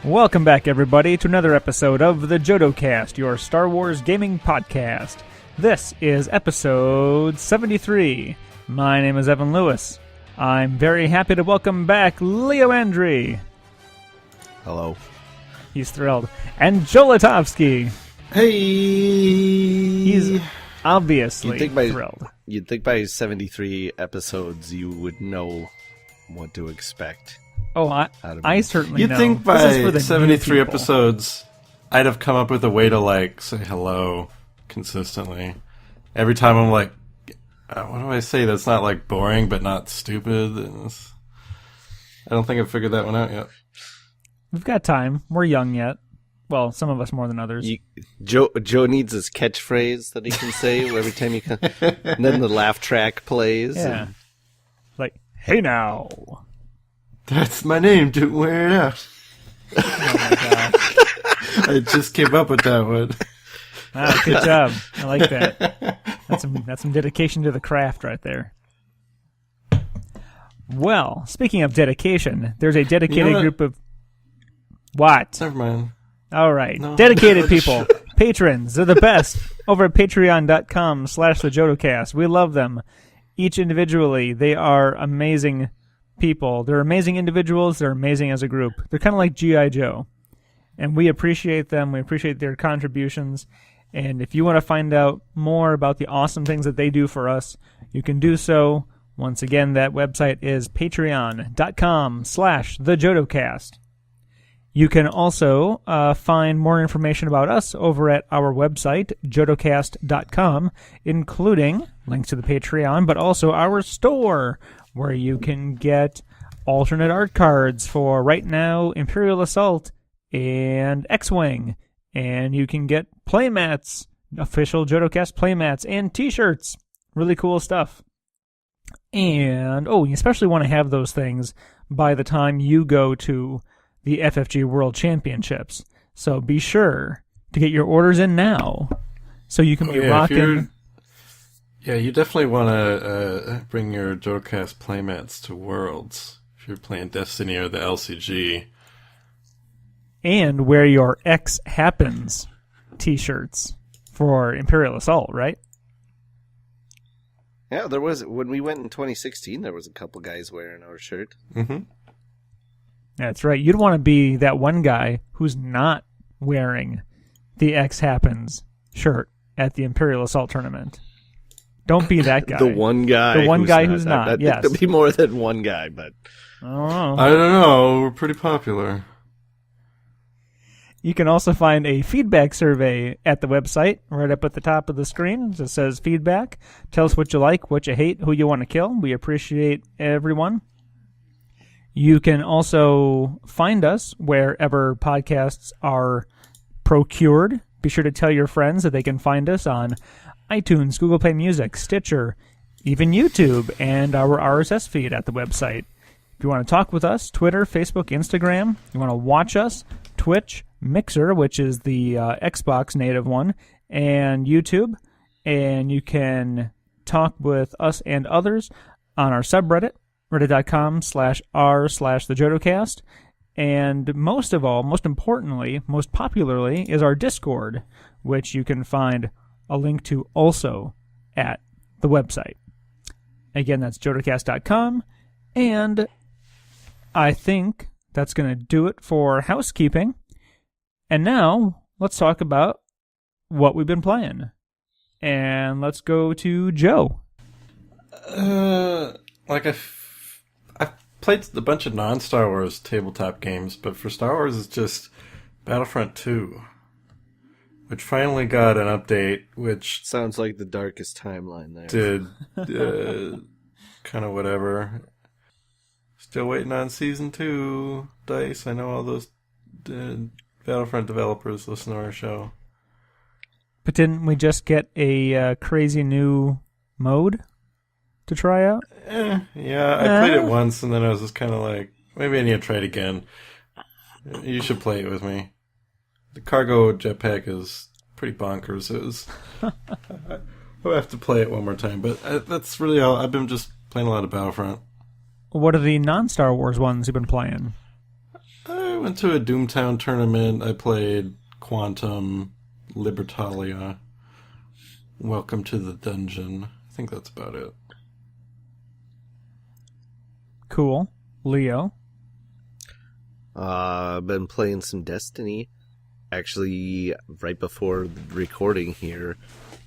Welcome back, everybody, to another episode of the Jodo Cast, your Star Wars gaming podcast. This is episode 73. My name is Evan Lewis. I'm very happy to welcome back Leo Andri. Hello. He's thrilled. And Joe Latovsky. Hey! He's obviously thrilled. You'd think by 73 episodes you would know what to expect. Oh, I certainly know. You'd think by 73 episodes, I'd have come up with a way to, say hello consistently. Every time I'm like, what do I say that's not, boring but not stupid? I don't think I've figured that one out yet. We've got time. We're young yet. Well, some of us more than others. Joe needs his catchphrase that he can say every time he comes. And then the laugh track plays. Yeah. Hey now. That's my name, don't wear it out. Oh my gosh. I just came up with that one. Ah, good job. I like that. That's some dedication to the craft right there. Well, speaking of dedication, there's a dedicated group of... What? Never mind. All right. No. Dedicated people. Patrons. They're the best. Over at patreon.com/thejodocast. We love them. Each individually, they are amazing people. They're amazing individuals. They're amazing as a group. They're kind of like G.I. Joe. And we appreciate them. We appreciate their contributions. And if you want to find out more about the awesome things that they do for us, you can do so. Once again, that website is patreon.com/thejodocast. You can also find more information about us over at our website, jodocast.com, including links to the Patreon, but also our store, where you can get alternate art cards for, right now, Imperial Assault and X-Wing. And you can get playmats, official JodoCast playmats, and t-shirts. Really cool stuff. And, you especially want to have those things by the time you go to the FFG World Championships. So be sure to get your orders in now so you can be rocking. Yeah, you definitely want to bring your JodoCast playmats to Worlds if you're playing Destiny or the LCG. And wear your X Happens t-shirts for Imperial Assault, right? Yeah, there was, when we went in 2016, there was a couple guys wearing our shirt. Mm-hmm. That's right. You'd want to be that one guy who's not wearing the X Happens shirt at the Imperial Assault tournament. Don't be that guy. The one guy. The one guy who's not. I think yes. there'll be more than one guy, but I don't know. I don't know. We're pretty popular. You can also find a feedback survey at the website, right up at the top of the screen. It says feedback. Tell us what you like, what you hate, who you want to kill. We appreciate everyone. You can also find us wherever podcasts are procured. Be sure to tell your friends that they can find us on iTunes, Google Play Music, Stitcher, even YouTube, and our RSS feed at the website. If you want to talk with us, Twitter, Facebook, Instagram. You want to watch us, Twitch, Mixer, which is the Xbox native one, and YouTube. And you can talk with us and others on our subreddit, reddit.com/r/thejodocast. And most of all, most importantly, most popularly, is our Discord, which you can find a link to also at the website. Again, that's jodocast.com. And I think that's going to do it for housekeeping. And now, let's talk about what we've been playing. And let's go to Joe. I've played a bunch of non-Star Wars tabletop games, but for Star Wars it's just Battlefront 2, which finally got an update, which... Sounds like the darkest timeline there. Did kind of whatever. Still waiting on Season 2, DICE. I know all those Battlefront developers listen to our show. But didn't we just get a crazy new mode to try out? Yeah, I played it once, and then I was just kind of like, maybe I need to try it again. You should play it with me. The cargo jetpack is pretty bonkers. I'll have to play it one more time, but that's really all. I've been just playing a lot of Battlefront. What are the non-Star Wars ones you've been playing? I went to a Doomtown tournament. I played Quantum, Libertalia, Welcome to the Dungeon. I think that's about it. Cool. Leo? I've been playing some Destiny. Actually, right before the recording here,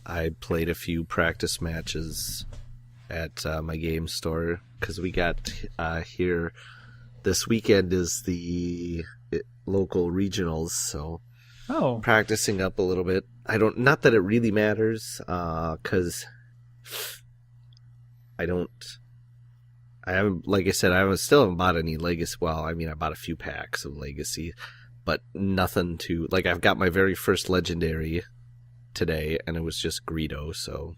I played a few practice matches at my game store because we got here this weekend is the local regionals, so practicing up a little bit. Not that it really matters, because I haven't, like I said, still haven't bought any Legacy. Well, I mean, I bought a few packs of Legacy, but nothing to, like, I've got my very first Legendary today, and it was just Greedo, so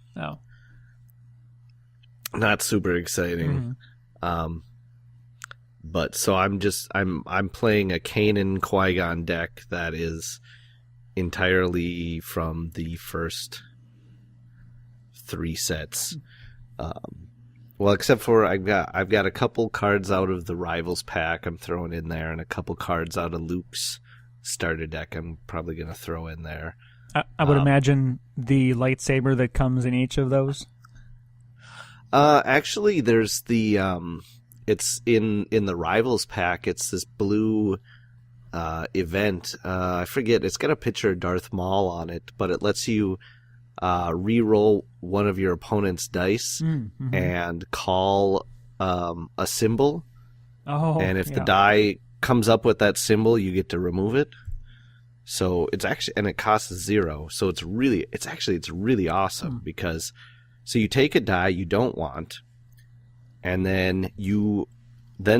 not super exciting. But so I'm playing a Kanan Qui-Gon deck that is entirely from the first 3 sets. Well, except for I've got a couple cards out of the Rivals pack I'm throwing in there, and a couple cards out of Luke's starter deck I'm probably going to throw in there. I would imagine the lightsaber that comes in each of those. Actually, there's the it's in the Rivals pack. It's this blue event. I forget. It's got a picture of Darth Maul on it, but it lets you re-roll one of your opponent's dice and call a symbol. And if the die comes up with that symbol, you get to remove it. So it's actually, and it costs 0. So it's really awesome because so you take a die you don't want, and then you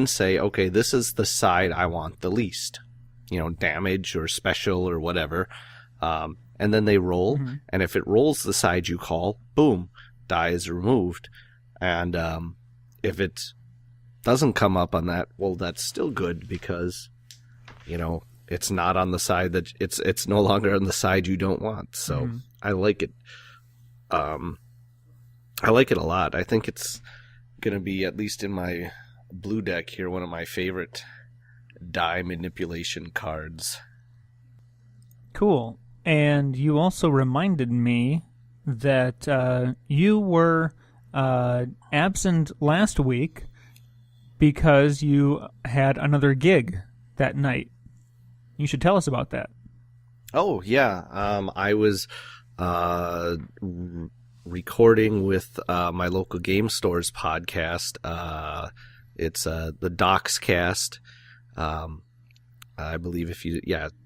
say, okay, this is the side I want the least, damage or special or whatever. And then they roll, and if it rolls the side you call, boom, die is removed. And if it doesn't come up on that, well, that's still good because, it's not on the side that it's no longer on the side you don't want. So I like it. I like it a lot. I think it's going to be, at least in my blue deck here, one of my favorite die manipulation cards. Cool. And you also reminded me that you were absent last week because you had another gig that night. You should tell us about that. Oh, yeah. I was recording with my local game store's podcast. It's the Docs Cast. I believe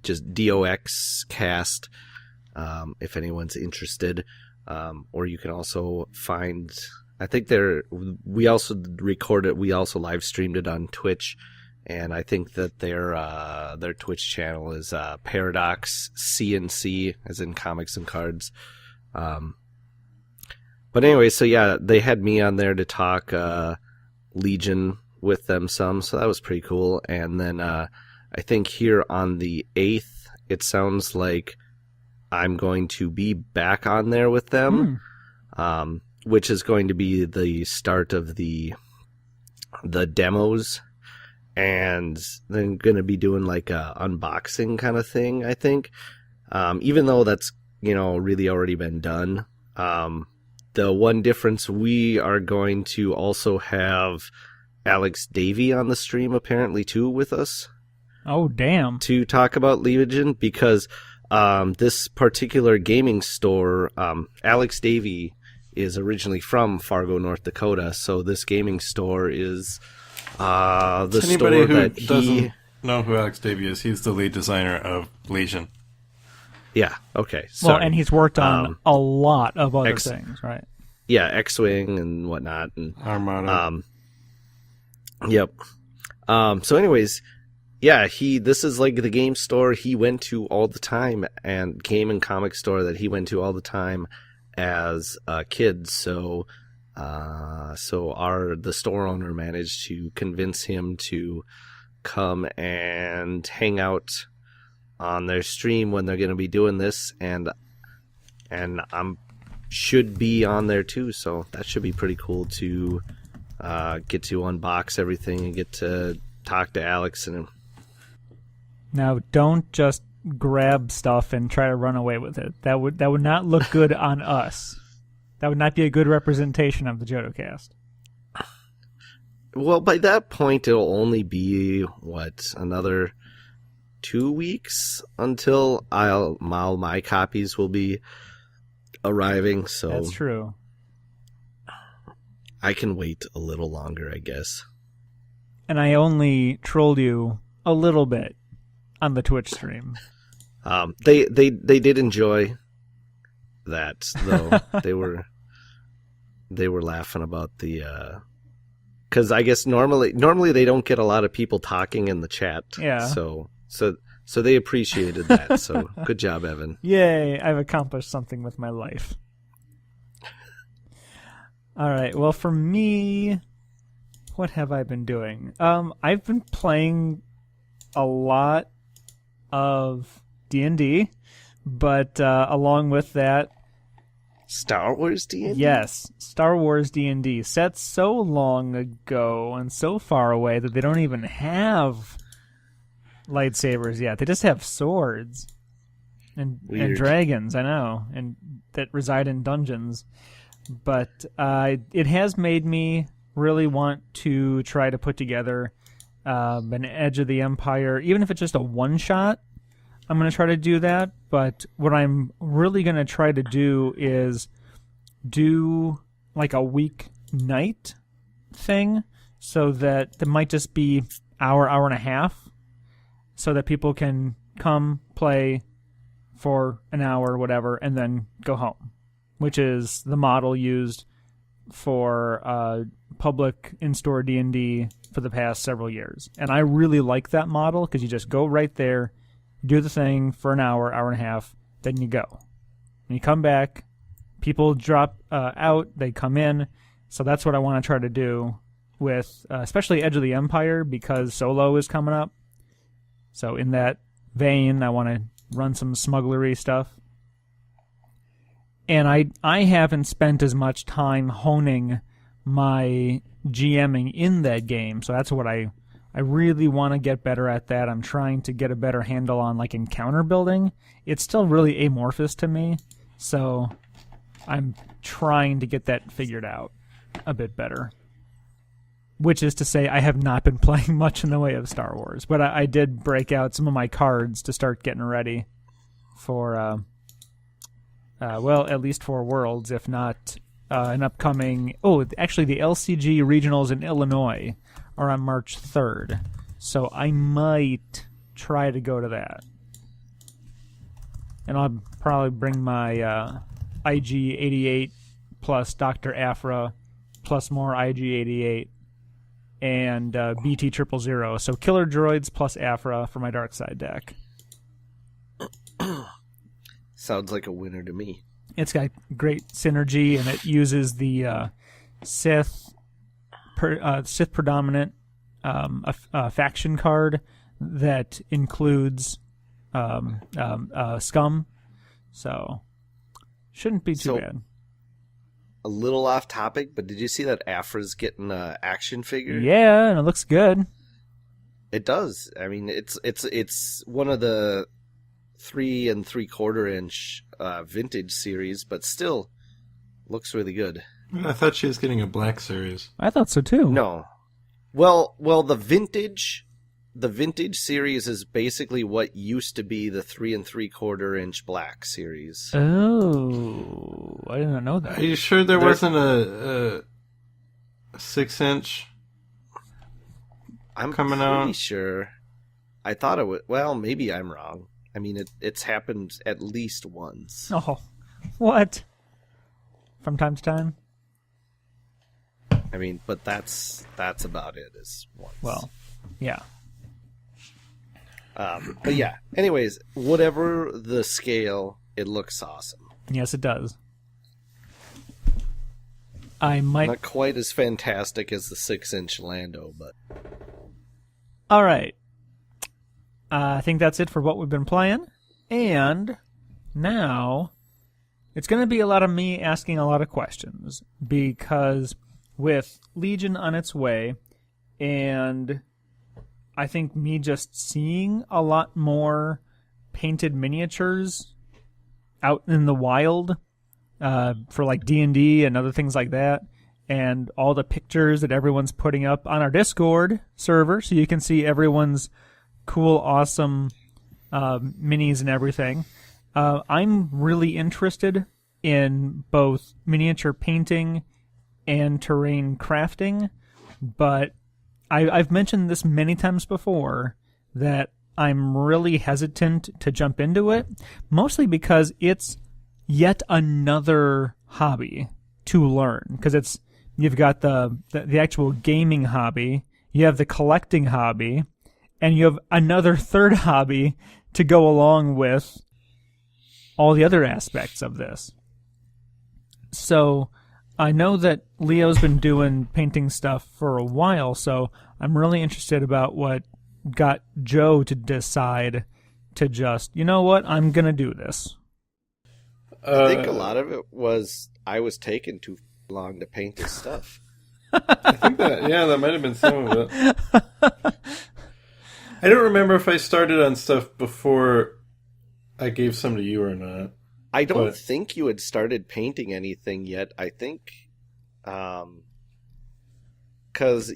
just DOX Cast, if anyone's interested. Or you can also find, I think we also live streamed it on Twitch, and I think that their Twitch channel is Paradox CNC, as in comics and cards. But anyway, so yeah, they had me on there to talk Legion with them some, so that was pretty cool. And then I think here on the 8th, it sounds like I'm going to be back on there with them, which is going to be the start of the demos, and then going to be doing like a unboxing kind of thing, I think. Even though that's, really already been done. The one difference, we are going to also have Alex Davey on the stream apparently too with us. Oh, damn. To talk about Legion, because this particular gaming store, Alex Davey is originally from Fargo, North Dakota, so this gaming store is the store that he... doesn't know who Alex Davey is, he's the lead designer of Legion. Yeah, okay. Sorry. Well, and he's worked on a lot of other things, right? Yeah, X-Wing and whatnot. And Armada. Yep. So anyways, yeah, this is like the game store he went to all the time, and game and comic store that he went to all the time as a kid. So the store owner managed to convince him to come and hang out on their stream when they're going to be doing this, and I'm should be on there too, so that should be pretty cool to get to unbox everything and get to talk to Alex and Now, don't just grab stuff and try to run away with it. That would not look good on us. That would not be a good representation of the JodoCast. Well, by that point, it'll only be, another 2 weeks until my copies will be arriving. So that's true. I can wait a little longer, I guess. And I only trolled you a little bit on the Twitch stream. They did enjoy that, though. they were laughing about the because I guess normally they don't get a lot of people talking in the chat. Yeah. So they appreciated that. So good job, Evan. Yay! I've accomplished something with my life. All right. Well, for me, what have I been doing? I've been playing a lot of D&D, but along with that, Star Wars D&D? Yes, Star Wars D&D, set so long ago and so far away that they don't even have lightsabers yet. They just have swords and dragons, I know, and that reside in dungeons. But it has made me really want to try to put together an Edge of the Empire, even if it's just a one-shot. I'm going to try to do that, but what I'm really going to try to do is do like a weeknight thing, so that it might just be hour and a half, so that people can come play for an hour or whatever and then go home, which is the model used for public in-store D&D for the past several years. And I really like that model because you just go right there, do the thing for an hour and a half, then you go. And you come back, people drop out, they come in. So that's what I want to try to do with especially Edge of the Empire, because Solo is coming up. So in that vein, I want to run some smugglery stuff. And I haven't spent as much time honing my GMing in that game, so that's what I really want to get better at that. I'm trying to get a better handle on like encounter building. It's still really amorphous to me, so I'm trying to get that figured out a bit better. Which is to say, I have not been playing much in the way of Star Wars, but I did break out some of my cards to start getting ready for, well, at least for Worlds, if not an upcoming... Oh, actually, the LCG regionals in Illinois are on March 3rd, so I might try to go to that. And I'll probably bring my IG-88 plus Dr. Aphra plus more IG-88 and BT-000, so Killer Droids plus Aphra for my Dark Side deck. Sounds like a winner to me. It's got great synergy, and it uses the Sith predominant faction card that includes Scum, so shouldn't be too bad. A little off topic, but did you see that Aphra's getting an action figure? Yeah, and it looks good. It does. I mean, it's one of the 3 3/4 inch vintage series, but still looks really good. I thought she was getting a black series. I thought so too. No. Well, the vintage series is basically what used to be the 3 3/4 inch black series. Oh, I did not know that. Are you sure there wasn't a 6-inch? I'm coming pretty out? sure. I thought it would. Well, maybe I'm wrong. I mean, it's happened at least once. Oh, what? From time to time? I mean, but that's about it. Is once. Well, yeah. But yeah. Anyways, whatever the scale, it looks awesome. Yes, it does. I might Not quite as fantastic as the 6-inch Lando, but All right. I think that's it for what we've been playing. And now it's going to be a lot of me asking a lot of questions, because with Legion on its way and I think me just seeing a lot more painted miniatures out in the wild for like D&D and other things like that, and all the pictures that everyone's putting up on our Discord server, so you can see everyone's cool, awesome minis and everything. I'm really interested in both miniature painting and terrain crafting, but I've mentioned this many times before that I'm really hesitant to jump into it, mostly because it's yet another hobby to learn. Because you've got the actual gaming hobby, you have the collecting hobby, and you have another third hobby to go along with all the other aspects of this. So I know that Leo's been doing painting stuff for a while, so I'm really interested about what got Joe to decide to just, you know what, I'm going to do this. I think a lot of it was I was taking too long to paint his stuff. I think that might have been some of it. I don't remember if I started on stuff before I gave some to you or not. I don't think you had started painting anything yet. I think, because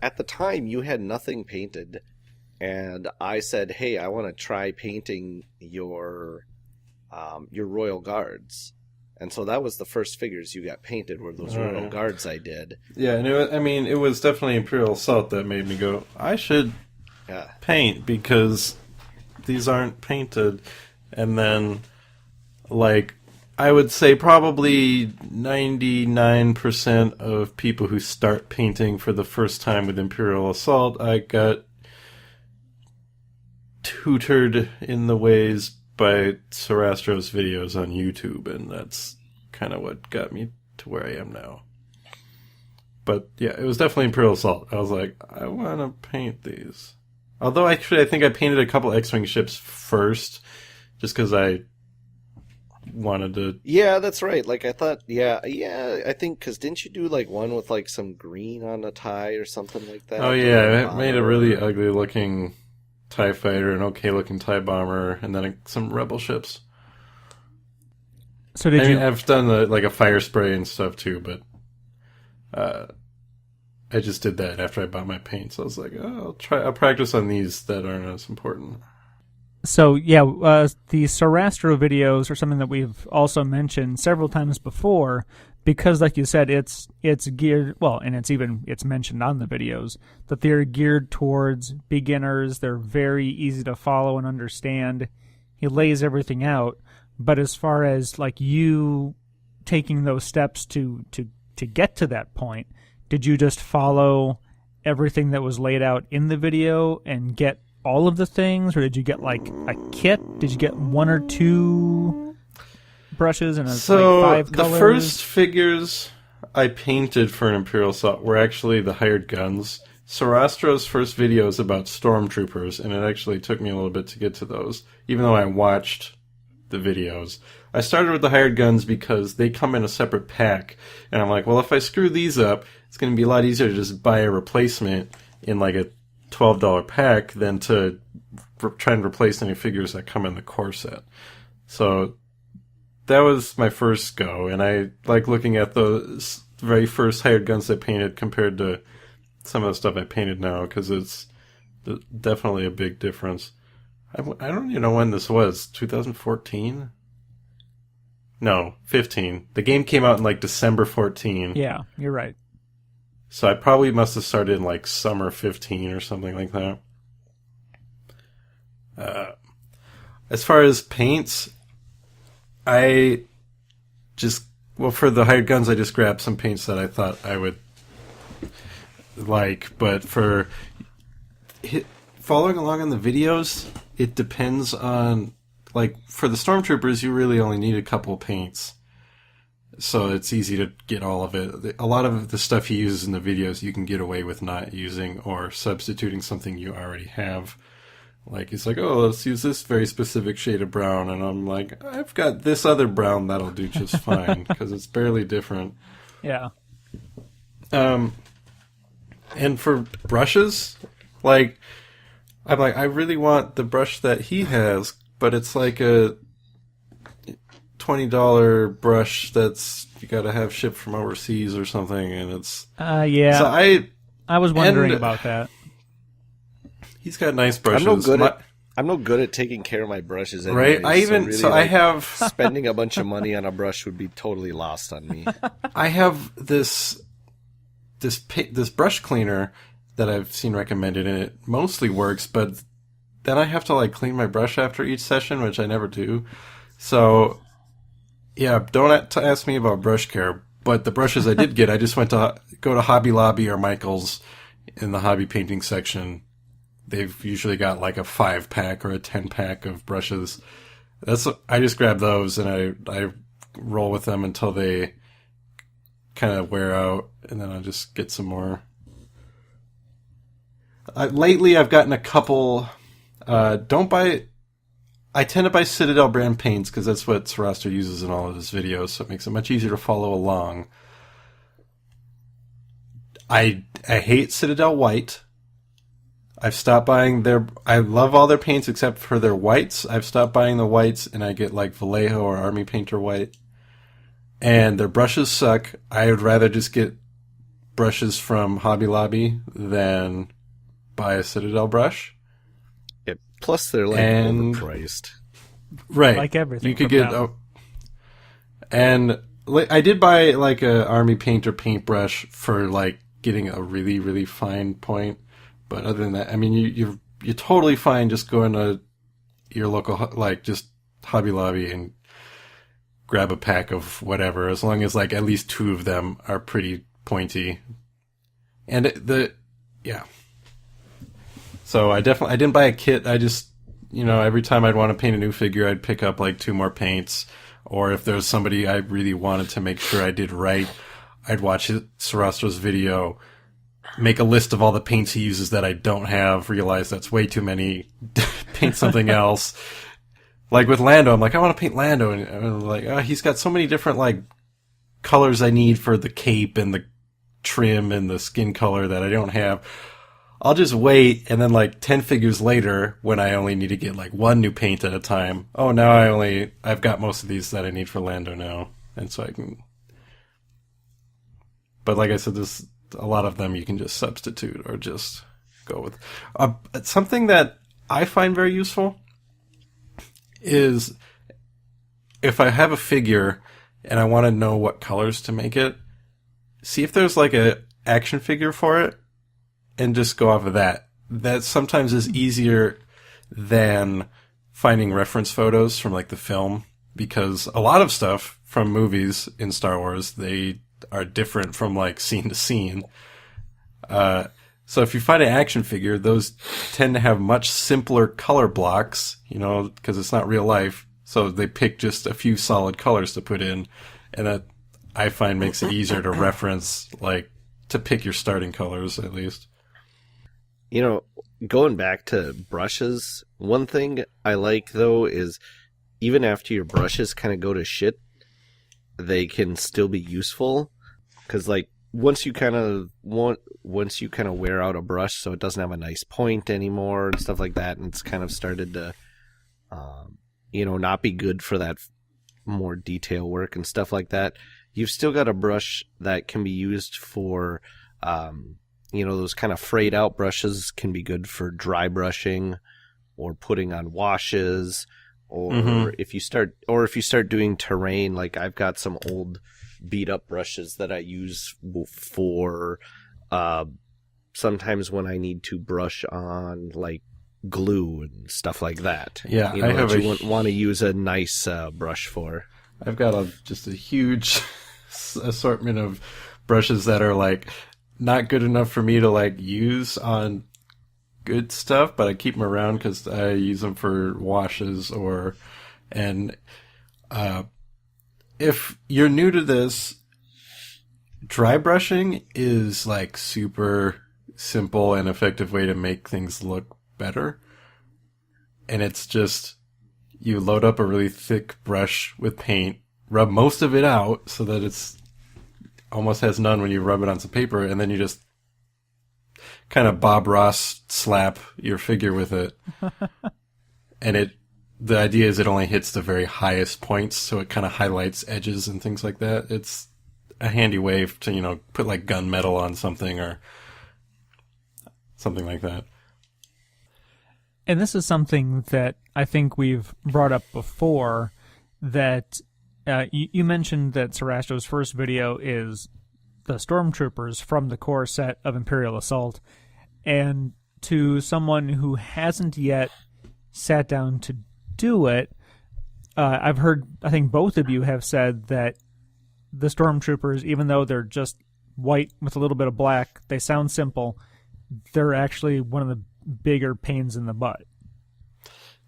at the time you had nothing painted, and I said, "Hey, I want to try painting your Royal Guards," and so that was the first figures you got painted were those Royal Guards I did. Yeah, and it was definitely Imperial Assault that made me go, I should paint because these aren't painted, and then. Like, I would say probably 99% of people who start painting for the first time with Imperial Assault, I got tutored in the ways by Sarastro's videos on YouTube, and that's kind of what got me to where I am now. But yeah, it was definitely Imperial Assault. I was like, I want to paint these. Although actually I think I painted a couple X-Wing ships first, just because I wanted to. Yeah, that's right. Like I thought. Yeah. I think because didn't you do like one with like some green on a tie or something like that? Oh yeah, I made a really ugly looking TIE fighter, an okay looking TIE bomber, and then some rebel ships. So I've done a fire spray and stuff too, but I just did that after I bought my paint. So I was like, I'll practice on these that aren't as important. So, yeah, the Sarastro videos are something that we've also mentioned several times before because, like you said, it's geared, well, and it's mentioned on the videos, that they're geared towards beginners. They're very easy to follow and understand. He lays everything out. But as far as, like, you taking those steps to get to that point, did you just follow everything that was laid out in the video and get all of the things, or did you get like a kit? Did you get one or two brushes and like 5 colors? The first figures I painted for an Imperial Assault were actually the hired guns. Sarastro's first video is about stormtroopers, and it actually took me a little bit to get to those, even though I watched the videos. I started with the hired guns because they come in a separate pack, and I'm like, well, if I screw these up, it's going to be a lot easier to just buy a replacement in like a $12 pack than to try and replace any figures that come in the core set. So that was my first go, and I like looking at the very first hired guns I painted compared to some of the stuff I painted now, because it's definitely a big difference. I don't even know when this was. 2014? No, 15. The game came out in like December 14. Yeah, you're right. So I probably must have started in like summer 15 or something like that. As far as paints, for the hired guns, I just grabbed some paints that I thought I would like. But for following along on the videos, it depends on, like, for the Stormtroopers, you really only need a couple paints. So it's easy to get all of it. A lot of the stuff he uses in the videos you can get away with not using or substituting something you already have. Like, he's like, oh, let's use this very specific shade of brown. And I'm like, I've got this other brown that'll do just fine, because it's barely different. Yeah. And for brushes, Like, I'm like, I really want the brush that he has, but it's like a $20 brush that's you got to have shipped from overseas or something, and it's Yeah. So I was wondering about that. He's got nice brushes. I'm no good at taking care of my brushes. Anyway, right. I have spending a bunch of money on a brush would be totally lost on me. I have this brush cleaner that I've seen recommended, and it mostly works, but then I have to like clean my brush after each session, which I never do. So, yeah, don't ask me about brush care. But the brushes I did get, I just went to go to Hobby Lobby or Michael's in the hobby painting section. They've usually got like a 5-pack or a 10-pack of brushes. I just grab those and I roll with them until they kind of wear out, and then I just get some more. Lately, I've gotten a couple. I tend to buy Citadel brand paints because that's what Sarastro uses in all of his videos, so it makes it much easier to follow along. I hate Citadel white. I've stopped buying I love all their paints except for their whites. I've stopped buying the whites, and I get like Vallejo or Army Painter white. And their brushes suck. I would rather just get brushes from Hobby Lobby than buy a Citadel brush. Yeah, plus they're like overpriced. Right. Like everything. You could get and I did buy like a Army Painter paintbrush for like getting a really, really fine point. But other than that, I mean, you're totally fine just going to your local, like, just Hobby Lobby and grab a pack of whatever, as long as, like, at least 2 of them are pretty pointy. And yeah. So I didn't buy a kit. I just, every time I'd want to paint a new figure, I'd pick up, like, 2 more paints. Or if there's somebody I really wanted to make sure I did right, I'd watch Sarastro's video, make a list of all the paints he uses that I don't have, realize that's way too many, paint something else. Like with Lando, I'm like, I want to paint Lando, and I'm like, oh, he's got so many different like colors I need for the cape and the trim and the skin color that I don't have. I'll just wait, and then like 10 figures later, when I only need to get like 1 new paint at a time, oh, now I've got most of these that I need for Lando now, and so I can. But like I said, a lot of them you can just substitute or just go with. Something that I find very useful is if I have a figure and I want to know what colors to make it, see if there's like a action figure for it and just go off of that. That sometimes is easier than finding reference photos from like the film, because a lot of stuff from movies in Star Wars, they are different from like scene to scene. So if you find an action figure, those tend to have much simpler color blocks, because it's not real life. So they pick just a few solid colors to put in, and that I find makes it easier to reference, like to pick your starting colors at least. Going back to brushes, one thing I like though is even after your brushes kind of go to shit, they can still be useful, because like once you kind of wear out a brush so it doesn't have a nice point anymore and stuff like that, and it's kind of started to not be good for that more detail work and stuff like that, you've still got a brush that can be used for those kind of frayed out brushes can be good for dry brushing or putting on washes, or if you start doing terrain, like I've got some old beat up brushes that I use for sometimes when I need to brush on like glue and stuff like that. Yeah, I have you want to use a nice brush for. I've got just a huge assortment of brushes that are like not good enough for me to like use on good stuff, but I keep them around because I use them for washes if you're new to this, dry brushing is like super simple and effective way to make things look better. And it's just, you load up a really thick brush with paint, rub most of it out so that it's almost has none when you rub it on some paper, and then you just kind of Bob Ross slap your figure with it. And the idea is it only hits the very highest points, so it kind of highlights edges and things like that. It's a handy way to, put like gunmetal on something or something like that. And this is something that I think we've brought up before, that you mentioned that Sarastro's first video is the Stormtroopers from the core set of Imperial Assault. And to someone who hasn't yet sat down to do it, I've heard, I think both of you have said that the Stormtroopers, even though they're just white with a little bit of black, they sound simple. They're actually one of the bigger pains in the butt.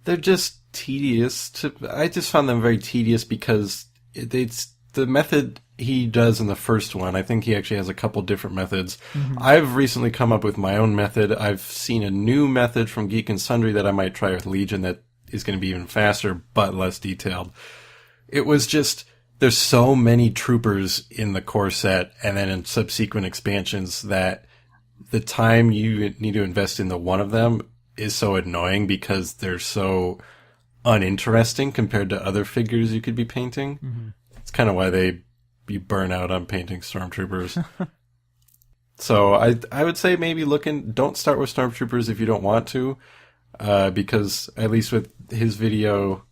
They're just tedious. I just found them very tedious because it's the method he does in the first one. I think he actually has a couple different methods. Mm-hmm. I've recently come up with my own method. I've seen a new method from Geek and Sundry that I might try with Legion that is going to be even faster but less detailed. It was just, there's so many troopers in the core set and then in subsequent expansions that the time you need to invest into one of them is so annoying because they're so uninteresting compared to other figures you could be painting. Mm-hmm. It's kind of why you burn out on painting Stormtroopers. So I would say maybe don't start with Stormtroopers if you don't want to, because at least with his video,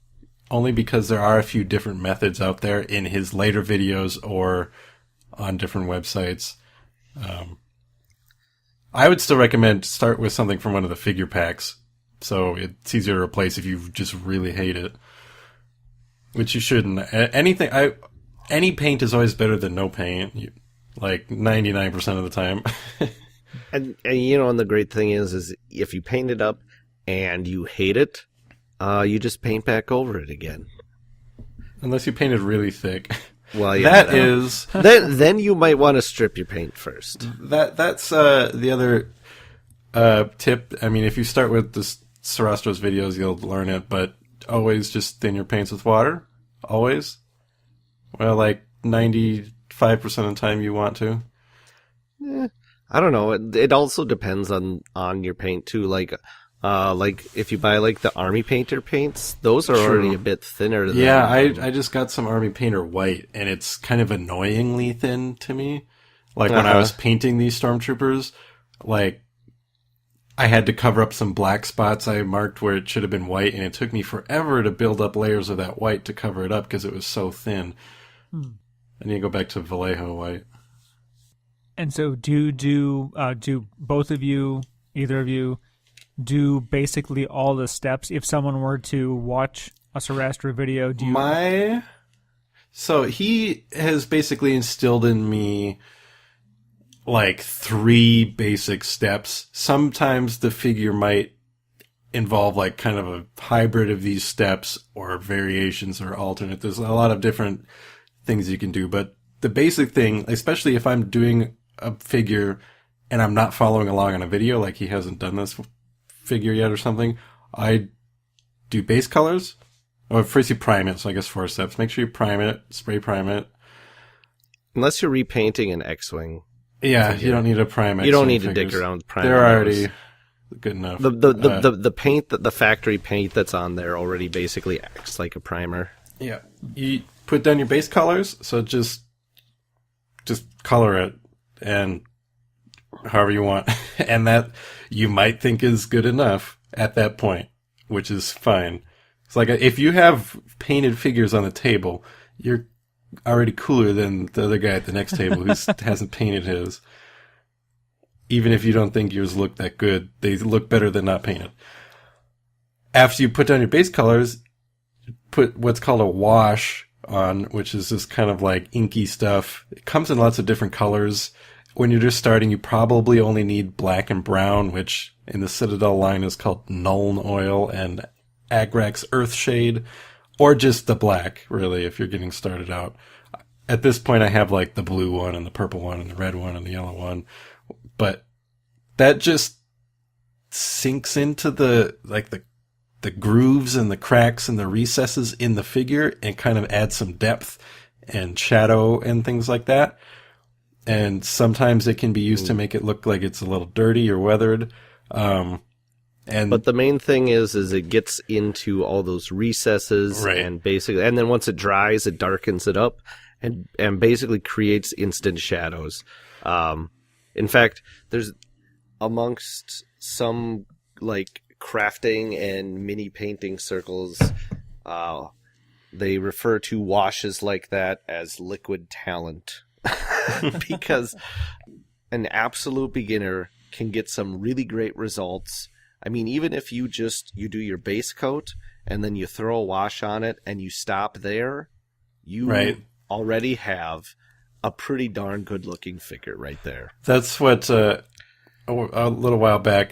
only because there are a few different methods out there in his later videos or on different websites. I would still recommend start with something from one of the figure packs, so it's easier to replace if you just really hate it, which you shouldn't. Any paint is always better than no paint, like 99% of the time. and and the great thing is if you paint it up and you hate it, you just paint back over it again. Unless you paint it really thick. Well, yeah, then you might want to strip your paint first. That's the other tip. I mean, if you start with the Sarastro's videos, you'll learn it, but always just thin your paints with water. Always. Well, like 95% of the time you want to. I don't know. It also depends on your paint too. Like if you buy like the Army Painter paints, those are already a bit thinner than I just got some Army Painter white, and it's kind of annoyingly thin to me. Like when I was painting these Stormtroopers, like I had to cover up some black spots I marked where it should have been white, and it took me forever to build up layers of that white to cover it up because it was so thin. I need to go back to Vallejo white. And so do both of you, either of you, do basically all the steps? If someone were to watch a Sarastro video, do you... So he has basically instilled in me like 3 basic steps. Sometimes the figure might involve like kind of a hybrid of these steps or variations or alternate. There's a lot of different things you can do, but the basic thing, especially if I'm doing a figure and I'm not following along on a video, like he hasn't done this figure yet or something, I do base colors. Or first you prime it, so I guess 4 steps. Make sure you prime it, spray prime it. Unless you're repainting an X-Wing. Yeah, you don't need to prime it. You don't need to dick around with priming. They're already good enough. The paint, the factory paint that's on there already basically acts like a primer. Yeah. You put down your base colors, so just color it and however you want. And that you might think is good enough at that point, which is fine. It's like if you have painted figures on the table, you're already cooler than the other guy at the next table who hasn't painted his. Even if you don't think yours look that good, they look better than not painted. After you put down your base colors, put what's called a wash on, which is this kind of like inky stuff. It comes in lots of different colors. When you're just starting, you probably only need black and brown, which in the Citadel line is called Nuln Oil, and Agrax Earthshade, or just the black, really, if you're getting started out. At this point, I have like the blue one and the purple one and the red one and the yellow one, but that just sinks into the grooves and the cracks and the recesses in the figure and kind of adds some depth and shadow and things like that. and sometimes it can be used to make it look like it's a little dirty or weathered. But the main thing is it gets into all those recesses, Right. and basically, and then once it dries, it darkens it up, and basically creates instant shadows. In fact, there's amongst some like crafting and mini painting circles, they refer to washes like that as liquid talent, because an absolute beginner can get some really great results. I mean, even if you do your base coat and then you throw a wash on it and you stop there, you Right. already have a pretty darn good looking figure right there. That's what a little while back,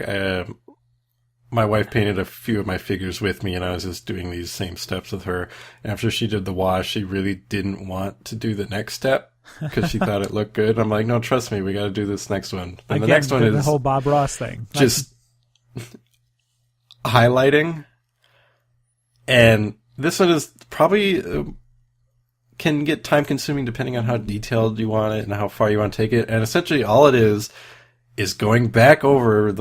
my wife painted a few of my figures with me, and I was just doing these same steps with her. And after she did the wash, she really didn't want to do the next step because she thought it looked good. I'm like, no, trust me, we got to do this next one. And Again, the next one the is whole Bob Ross thing. just highlighting. And this one is probably can get time consuming depending on how detailed you want it and how far you want to take it. And essentially all it is going back over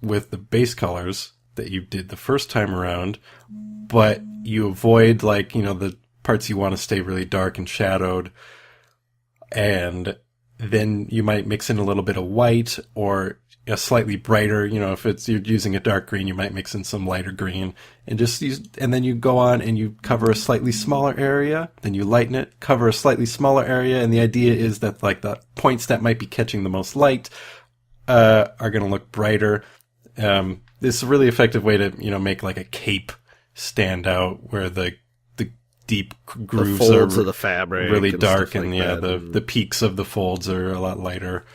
with the base colors that you did the first time around, but you avoid the parts you want to stay really dark and shadowed. And then you might mix in a little bit of white or a slightly brighter, if you're using a dark green, you might mix in some lighter green and and then you go on and you cover a slightly smaller area, then you lighten it, cover a slightly smaller area. And the idea is that the points that might be catching the most light, are going to look brighter. This is a really effective way to, make like a cape stand out where the deep grooves the folds are of the fabric really and dark, stuff and like that. the peaks of the folds are a lot lighter.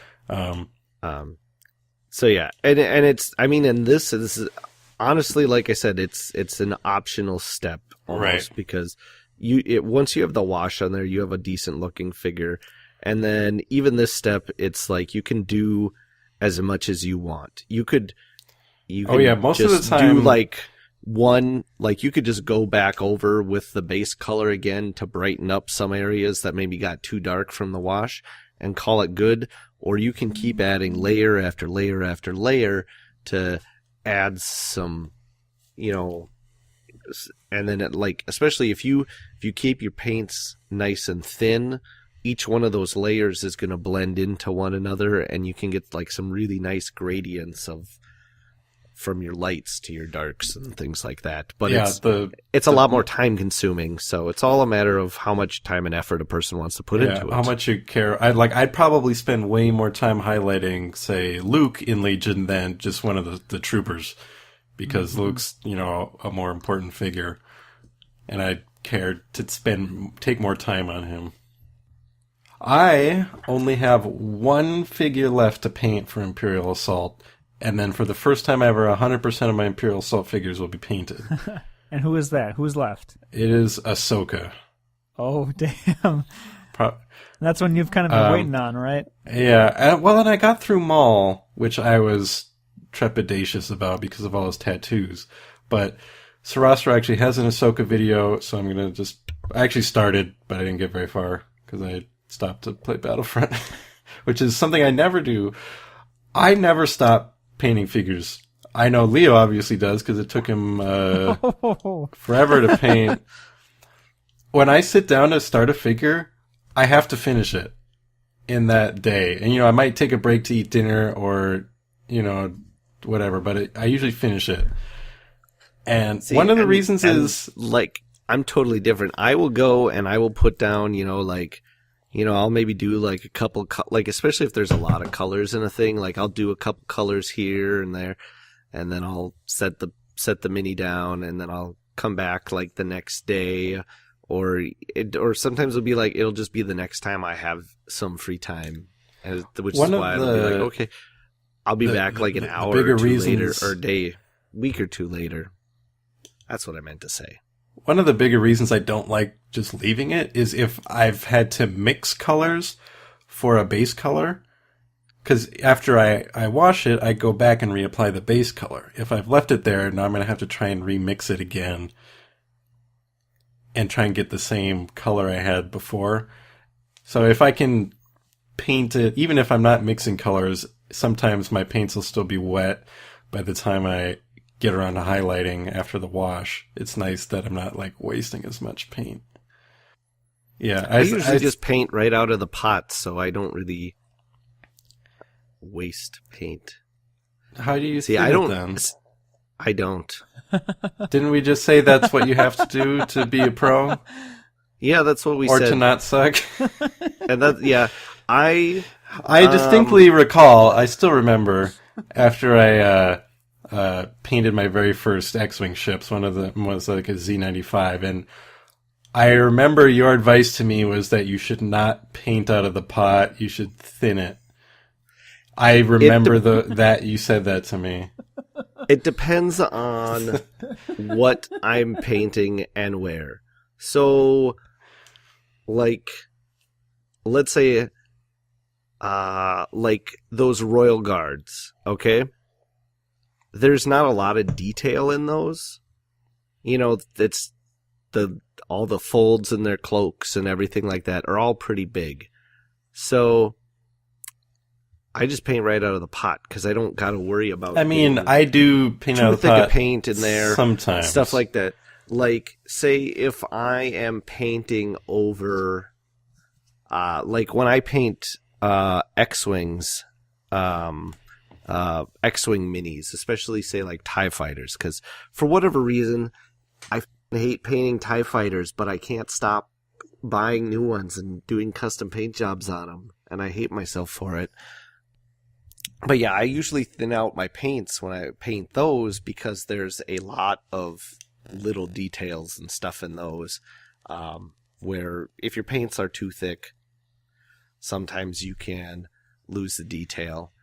So yeah, and it's, I mean, and this is honestly, like I said, it's an optional step almost, Right. because once you have the wash on there, you have a decent looking figure, and then even this step, it's like you can do as much as you want. You could Most of the just time, you could just go back over with the base color again to brighten up some areas that maybe got too dark from the wash and call it good. Or you can keep adding layer after layer after layer to add some, and then especially if you keep your paints nice and thin, each one of those layers is going to blend into one another, and you can get some really nice gradients from your lights to your darks and things like that. But it's a lot more time consuming, so it's all a matter of how much time and effort a person wants to put into it. How much you care. I'd probably spend way more time highlighting, say, Luke in Legion than just one of the troopers, because Luke's, a more important figure, and I'd care to take more time on him. I only have one figure left to paint for Imperial Assault, and then for the first time ever, 100% of my Imperial Assault figures will be painted. And who is that? Who's left? It is Ahsoka. Oh, damn. That's one you've kind of been waiting on, right? Yeah. And I got through Maul, which I was trepidatious about because of all his tattoos. But Sarastra actually has an Ahsoka video, so I'm going to I actually started, but I didn't get very far because I stopped to play Battlefront, which is something I never do. I never stop painting figures. I know Leo obviously does because it took him forever to paint. When I sit down to start a figure, I have to finish it in that day. And, I might take a break to eat dinner or, whatever, but I usually finish it. And one of the reasons is... I'm totally different. I will go and I will put down, I'll maybe do a couple, especially if there's a lot of colors in a thing, I'll do a couple colors here and there, and then I'll set the mini down, and then I'll come back the next day, or sometimes it'll be it'll just be the next time I have some free time, which is why I'll be okay, I'll be back an hour or two later, or week or two later. That's what I meant to say. One of the bigger reasons I don't like just leaving it is if I've had to mix colors for a base color. Because after I wash it, I go back and reapply the base color. If I've left it there, now I'm going to have to try and remix it again and try and get the same color I had before. So if I can paint it, even if I'm not mixing colors, sometimes my paints will still be wet by the time I get around to highlighting after the wash. It's nice that I'm not like wasting as much paint. Yeah, I usually just paint right out of the pot, so I don't really waste paint. How do you see? I don't. Then? I don't. Didn't we just say that's what you have to do to be a pro? Yeah, that's what we said. Or to not suck. And that, yeah, I distinctly recall. I still remember after I painted my very first X-wing ships. One of them was like a Z95, and I remember your advice to me was that you should not paint out of the pot. You should thin it. I remember that you said that to me. It depends on what I'm painting and where. So, like, let's say, like those Royal Guards, okay? There's not a lot of detail in those. You know, it's all the folds in their cloaks and everything like that are all pretty big. So I just paint right out of the pot because I don't got to worry about. I mean, I do paint out of the pot. Too thick of paint in there sometimes, stuff like that. Like, say if I am painting over, like when I paint X-wings, X-wing minis, especially say like TIE fighters, because for whatever reason, I hate painting TIE fighters, but I can't stop buying new ones and doing custom paint jobs on them, and I hate myself for it. But yeah, I usually thin out my paints when I paint those because there's a lot of little details and stuff in those, where if your paints are too thick, sometimes you can lose the detail.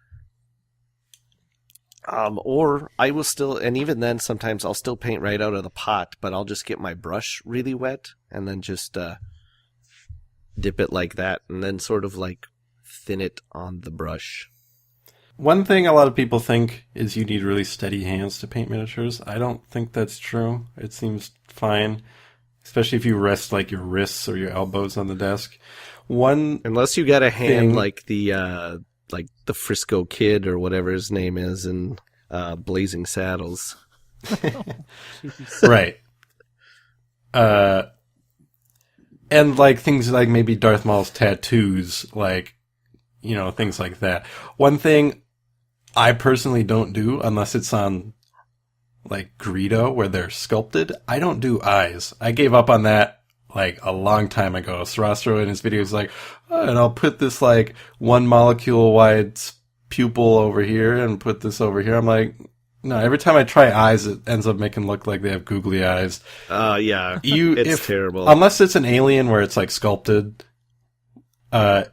Or I will still, and even then, sometimes I'll still paint right out of the pot, but I'll just get my brush really wet and then just dip it like that, and then sort of like thin it on the brush. One thing a lot of people think is you need really steady hands to paint miniatures. I don't think that's true. It seems fine, especially if you rest like your wrists or your elbows on the desk. Unless you got a hand like the Frisco Kid or whatever his name is in Blazing Saddles. Right. And like things like maybe Darth Maul's tattoos, like, you know, things like that. One thing I personally don't do, unless it's on like Greedo where they're sculpted, I don't do eyes. I gave up on that like a long time ago. Sarastro in his video is like, oh, and I'll put this like 1 molecule wide pupil over here and put this over here. I'm like, no, every time I try eyes, it ends up making look like they have googly eyes. Yeah, it's terrible. Unless it's an alien where it's like sculpted, I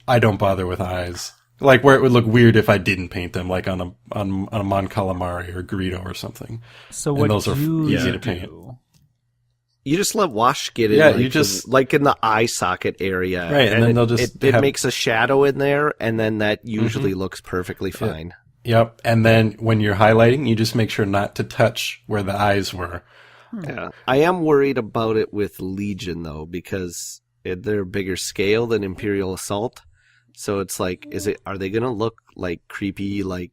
don't bother with eyes. Like where it would look weird if I didn't paint them, like on a Mon Calamari or Greedo or something. So what those are easy to do? paint. You just let wash get in, yeah, like, you just like in the eye socket area, right? And then they'll just it makes a shadow in there, and then that usually looks perfectly fine. Yep. And then when you're highlighting, you just make sure not to touch where the eyes were. Yeah, I am worried about it with Legion though, because they're a bigger scale than Imperial Assault. So it's like, are they going to look like creepy, like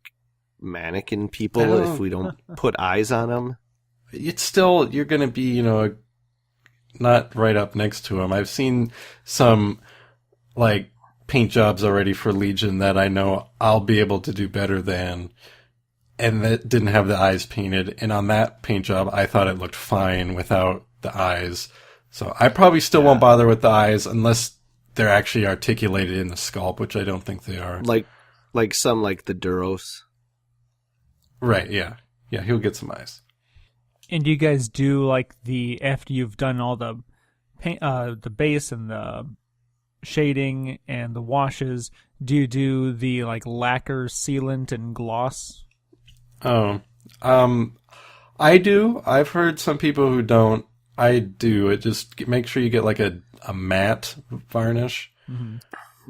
mannequin people if we don't put eyes on them? It's still, you're going to be, you know, not right up next to them. I've seen some like paint jobs already for Legion that I know I'll be able to do better than, and that didn't have the eyes painted. And on that paint job, I thought it looked fine without the eyes. So I probably still won't bother with the eyes unless they're actually articulated in the sculpt, which I don't think they are. Like some like the Duros. Right, yeah. Yeah, he'll get some eyes. And do you guys do like after you've done all the paint, the base and the shading and the washes, do you do the like lacquer, sealant, and gloss? Oh, I do. I've heard some people who don't. I do. It just make sure you get like a matte varnish, and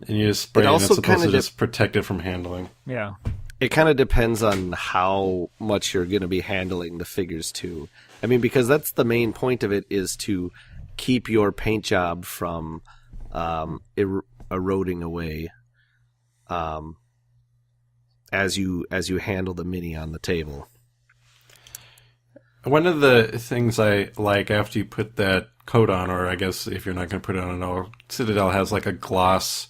you just spray it. And it's supposed to just protect it from handling. Yeah. It kind of depends on how much you're going to be handling the figures too. I mean, because that's the main point of it, is to keep your paint job from eroding away. as you handle the mini on the table. One of the things I like after you put that coat on, or I guess if you're not going to put it on at all, Citadel has like a gloss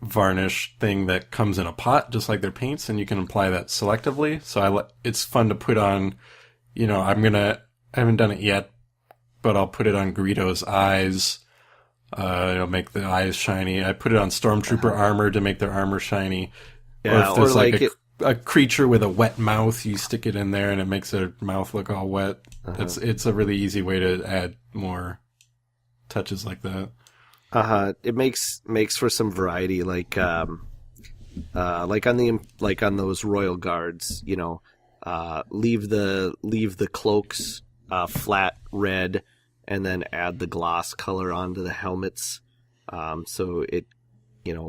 varnish thing that comes in a pot, just like their paints, and you can apply that selectively. So it's fun to put on, I haven't done it yet, but I'll put it on Greedo's eyes. It'll make the eyes shiny. I put it on Stormtrooper armor to make their armor shiny. Yeah, or if there's a creature with a wet mouth, you stick it in there and it makes their mouth look all wet. It's a really easy way to add more touches like that. It makes for some variety, like on those royal guards, leave the cloaks flat red, and then add the gloss color onto the helmets, so it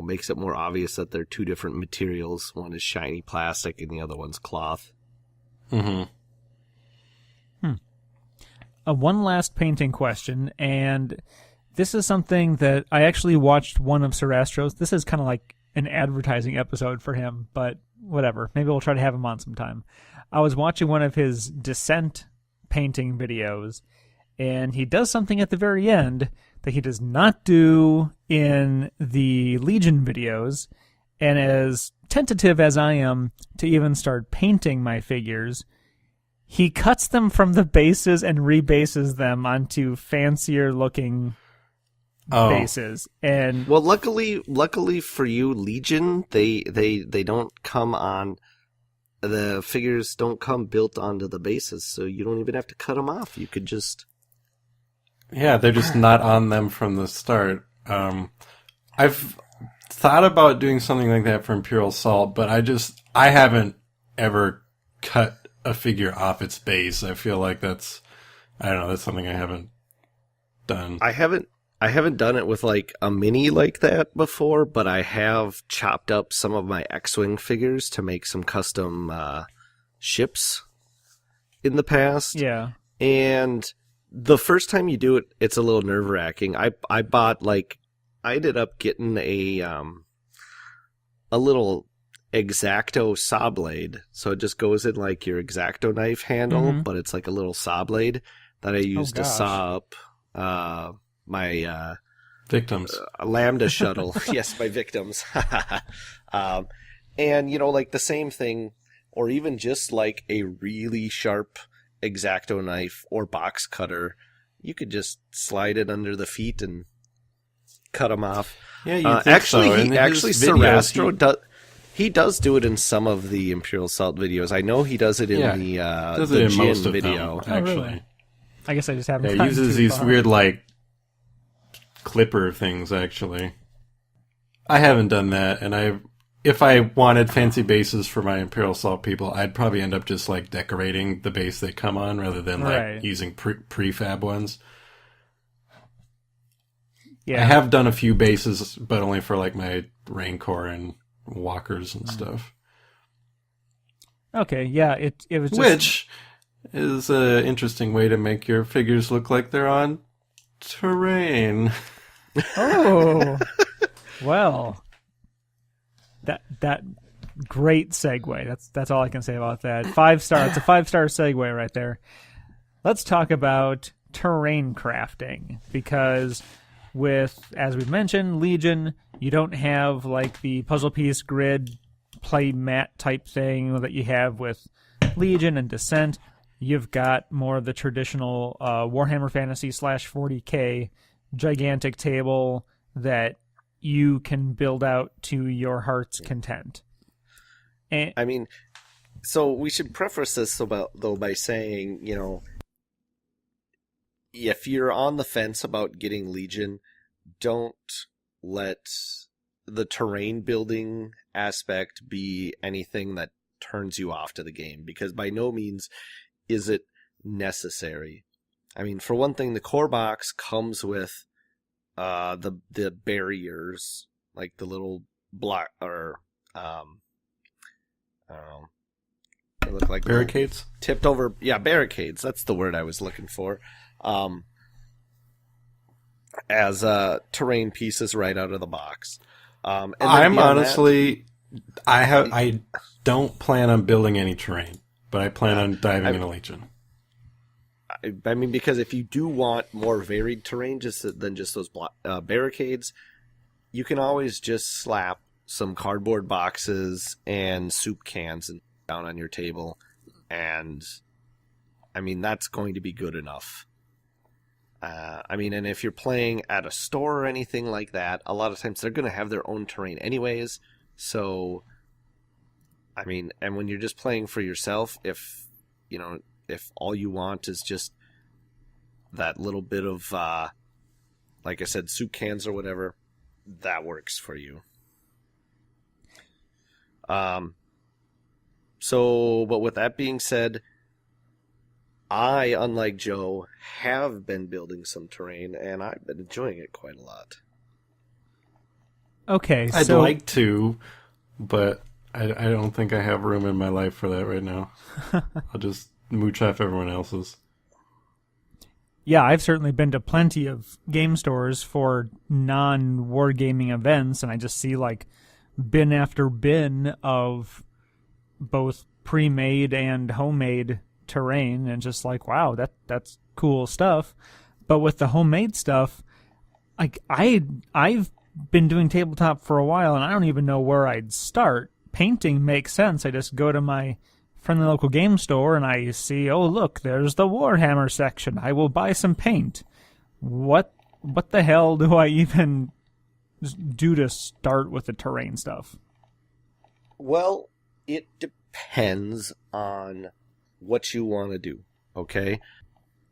makes it more obvious that they're two different materials. One is shiny plastic and the other one's cloth. Mm-hmm. One last painting question, and this is something that I actually watched one of Sir Astro's. This is kind of like an advertising episode for him, but whatever. Maybe we'll try to have him on sometime. I was watching one of his Descent painting videos, and he does something at the very end that he does not do in the Legion videos. And as tentative as I am to even start painting my figures, he cuts them from the bases and rebases them onto fancier looking bases. And well, luckily for you, Legion, they don't come on. The figures don't come built onto the bases, so you don't even have to cut them off. You could just... Yeah, they're just not on them from the start. I've thought about doing something like that for Imperial Assault, but I haven't ever cut a figure off its base. I feel like that's something I haven't done. I haven't done it with like a mini like that before, but I have chopped up some of my X-Wing figures to make some custom ships in the past. yeah. And the first time you do it, it's a little nerve-wracking. I ended up getting a little X-Acto saw blade. So it just goes in like your X-Acto knife handle, but it's like a little saw blade that I used to saw up my victims. Lambda shuttle. Yes, my victims. And, like the same thing, or even just like a really sharp X-Acto knife or box cutter, you could just slide it under the feet and cut them off. Yeah, you think so. Sarastro does do it in some of the Imperial Assault videos. I know he does it in the Jin video. Them, actually. Oh, really? I guess I just haven't. Yeah, he uses these weird like clipper things. Actually, I haven't done that, and if I wanted fancy bases for my Imperial Assault people, I'd probably end up just like decorating the base they come on rather than like using prefab ones. Yeah, I have done a few bases, but only for like my Rancor and walkers and stuff. Okay, yeah, it was just... Which is an interesting way to make your figures look like they're on terrain. Oh, well, that great segue. That's all I can say about that. 5-star. It's a 5-star segue right there. Let's talk about terrain crafting, because with, as we've mentioned, Legion, you don't have like the puzzle piece grid play mat type thing that you have with Legion and Descent. You've got more of the traditional Warhammer Fantasy /40K gigantic table that you can build out to your heart's content. And, I mean, so we should preface this by saying, if you're on the fence about getting Legion, don't let the terrain building aspect be anything that turns you off to the game, because by no means is it necessary. I mean, for one thing, the core box comes with the barriers, like the little block, or I don't know, they look like barricades, tipped over. Yeah, barricades. That's the word I was looking for. As terrain pieces right out of the box. And then I'm beyond honestly, I don't plan on building any terrain, but I plan on diving into Legion. I mean, because if you do want more varied terrain than just those barricades, you can always just slap some cardboard boxes and soup cans and down on your table, and I mean that's going to be good enough. I mean, and if you're playing at a store or anything like that, a lot of times they're going to have their own terrain anyways. So, I mean, and when you're just playing for yourself, if all you want is just that little bit of, like I said, soup cans or whatever, that works for you. So, but with that being said, I, unlike Joe, have been building some terrain, and I've been enjoying it quite a lot. Okay, I'd so like to, but I don't think I have room in my life for that right now. I'll just mooch off everyone else's. yeah, I've certainly been to plenty of game stores for non-wargaming events, and I just see like bin after bin of both pre-made and homemade terrain, and just like, wow, that's cool stuff. But with the homemade stuff, like I've been doing tabletop for a while, and I don't even know where I'd start. Painting makes sense. I just go to my friendly local game store and I see, oh look, there's the Warhammer section. I will buy some paint. What the hell do I even do to start with the terrain stuff? Well, it depends on what you want to do, okay?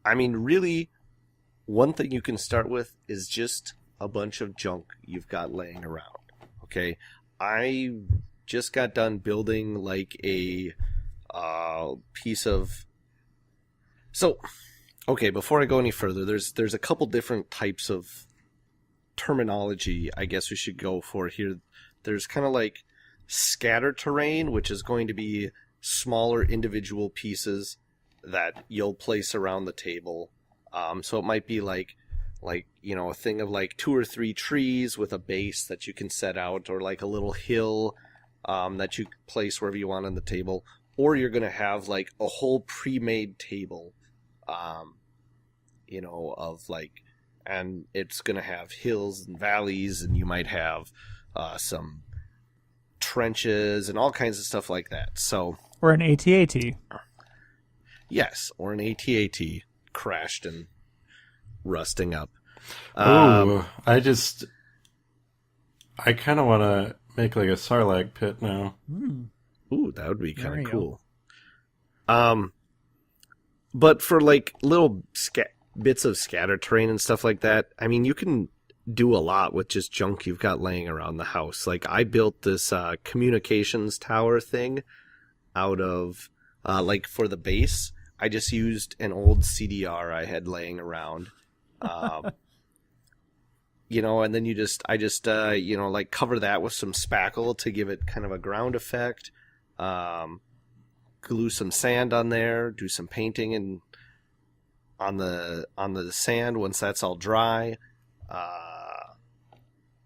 I mean, really, one thing you can start with is just a bunch of junk you've got laying around, okay? I just got done building like a piece of... So, okay, before I go any further, there's a couple different types of terminology I guess we should go for here. There's kind of like scatter terrain, which is going to be smaller individual pieces that you'll place around the table. So it might be like a thing of like 2 or 3 trees with a base that you can set out, or like a little hill that you place wherever you want on the table. Or you're going to have like a whole pre-made table, of like, and it's going to have hills and valleys, and you might have some trenches and all kinds of stuff like that. So, Or an AT-AT. yes, or an AT-AT crashed and rusting up. I kind of want to make like a Sarlacc pit now. Ooh, that would be kind There of you cool. But for like little bits of scatter terrain and stuff like that, I mean, you can do a lot with just junk you've got laying around the house. Like I built this communications tower thing out of like for the base. I just used an old CDR I had laying around. And then I just like cover that with some spackle to give it kind of a ground effect. Glue some sand on there, do some painting and on the sand once that's all dry.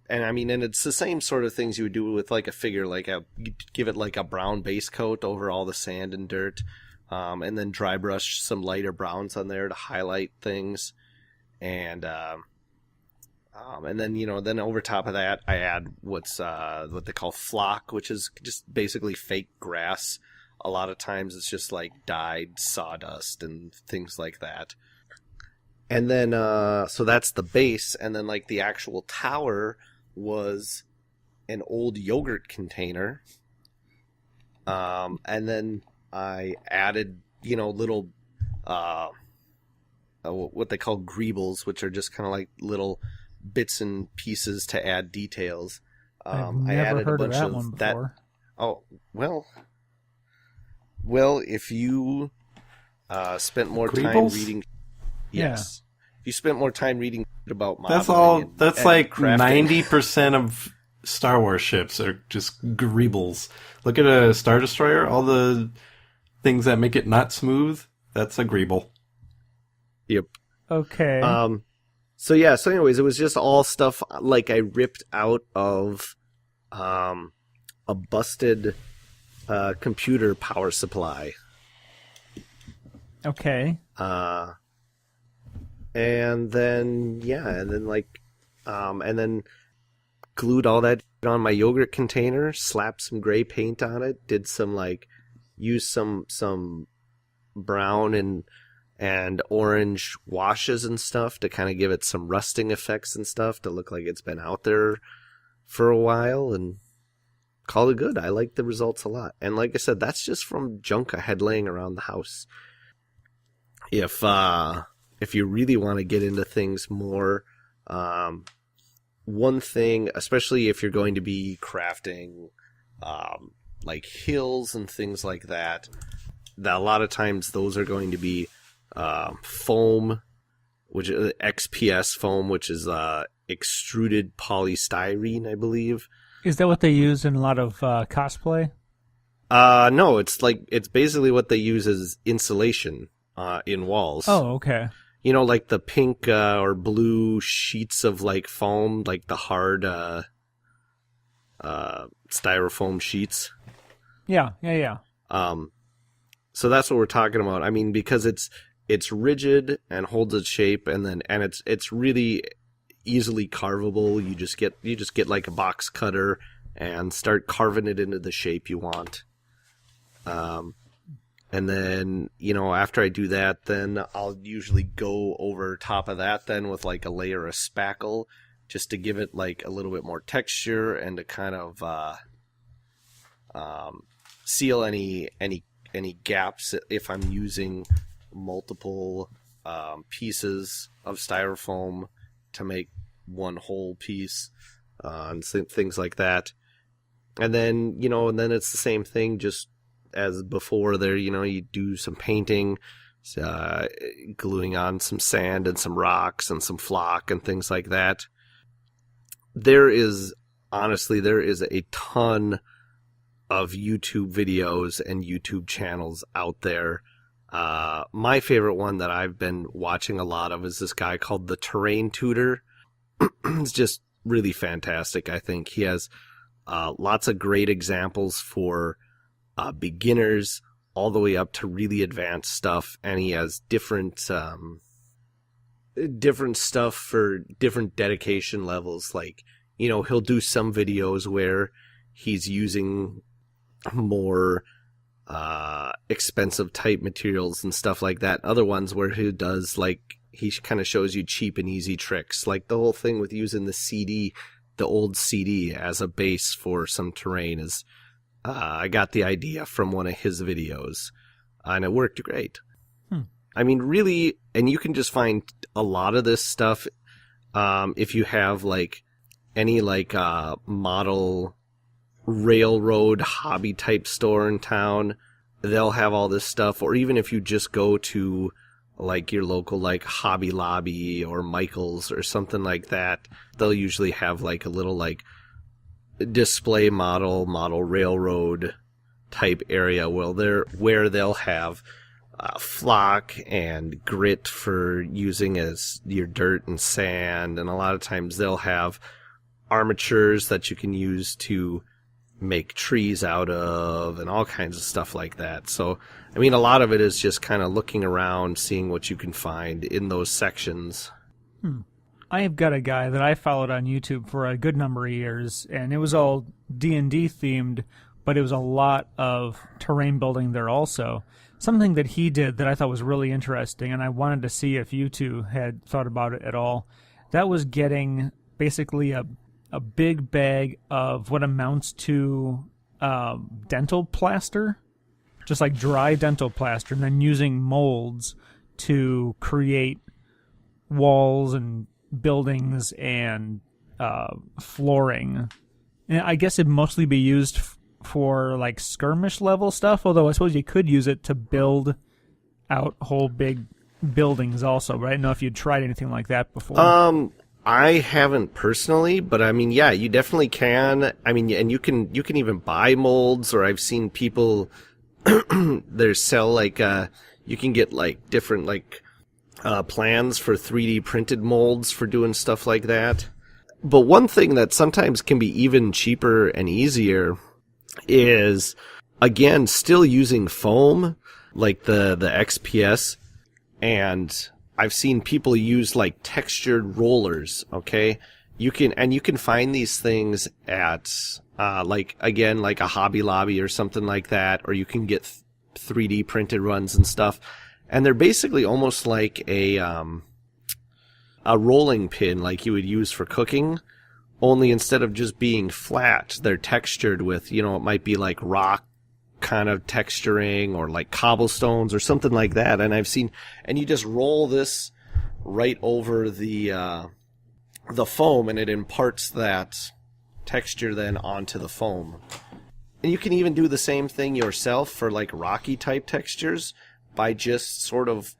And I mean, and it's the same sort of things you would do with like a figure, you give it like a brown base coat over all the sand and dirt, and then dry brush some lighter browns on there to highlight things. And then, then over top of that, I add what they call flock, which is just basically fake grass. A lot of times it's just like dyed sawdust and things like that. And then, so that's the base. And then like the actual tower was an old yogurt container. And then I added, little, what they call greebles, which are just kind of like little bits and pieces to add details. I've never heard of that one before. Oh, well, if you spent more time reading... Yes. If you spent more time reading about modeling... That's like crafting. 90% of Star Wars ships are just greebles. Look at a Star Destroyer, all the things that make it not smooth, that's a greeble. Yep. Okay. So anyways, it was just all stuff like I ripped out of a busted computer power supply. Okay. And then and then glued all that on my yogurt container, slapped some gray paint on it, did some used some brown and orange washes and stuff to kind of give it some rusting effects and stuff to look like it's been out there for a while, and called it good. I like the results a lot. And like I said, that's just from junk I had laying around the house. If you really want to get into things more, one thing, especially if you're going to be crafting like hills and things like that a lot of times those are going to be foam, which is XPS foam, which is extruded polystyrene, I believe. Is that what they use in a lot of cosplay? No, it's basically what they use as insulation in walls. Oh, okay. You know, like the pink or blue sheets of foam, like the hard styrofoam sheets. Yeah. So that's what we're talking about. I mean, because it's rigid and holds its shape, and it's really easily carvable. You just get like a box cutter and start carving it into the shape you want. And then, after I do that, then I'll usually go over top of that then with a layer of spackle just to give it a little bit more texture and to kind of seal any gaps if I'm using multiple pieces of styrofoam to make one whole piece and things like that. And then, then it's the same thing just as before there, you do some painting, gluing on some sand and some rocks and some flock and things like that. There is a ton of YouTube videos and YouTube channels out there. My favorite one that I've been watching a lot of is this guy called The Terrain Tutor. It's just really fantastic, I think. He has lots of great examples for beginners all the way up to really advanced stuff, and he has different stuff for different dedication levels. He'll do some videos where he's using more expensive type materials and stuff like that. Other ones where he does he kind of shows you cheap and easy tricks, like the whole thing with using the old CD as a base for some terrain is I got the idea from one of his videos, and it worked great. I mean, really, and you can just find a lot of this stuff if you have any model railroad hobby type store in town. They'll have all this stuff, or even if you just go to your local Hobby Lobby or Michael's or something like that, they'll usually have a little display model railroad type area where they'll have flock and grit for using as your dirt and sand, and a lot of times they'll have armatures that you can use to make trees out of and all kinds of stuff like that. So I mean, a lot of it is just kind of looking around, seeing what you can find in those sections. I have got a guy that I followed on YouTube for a good number of years, and it was all D&D themed, but it was a lot of terrain building there also. Something that he did that I thought was really interesting, and I wanted to see if you two had thought about it at all. That was getting basically a big bag of what amounts to dental plaster, just like dry dental plaster, and then using molds to create walls and buildings and flooring. And I guess it'd mostly be used for skirmish level stuff, although I suppose you could use it to build out whole big buildings also, right? I don't know if you'd tried anything like that before. I haven't personally, but I mean, yeah, you definitely can. I mean, and you can even buy molds, or I've seen people there sell you can get different plans for 3D printed molds for doing stuff like that. But one thing that sometimes can be even cheaper and easier is, again, still using foam, like the XPS, and I've seen people use like textured rollers, okay? You can find these things at, like a Hobby Lobby or something like that, or you can get 3D printed ones and stuff. And they're basically almost like a rolling pin like you would use for cooking, only instead of just being flat, they're textured with, it might be like rock kind of texturing or like cobblestones or something like that. And and you just roll this right over the foam, and it imparts that texture then onto the foam. And you can even do the same thing yourself for like rocky type textures by just sort of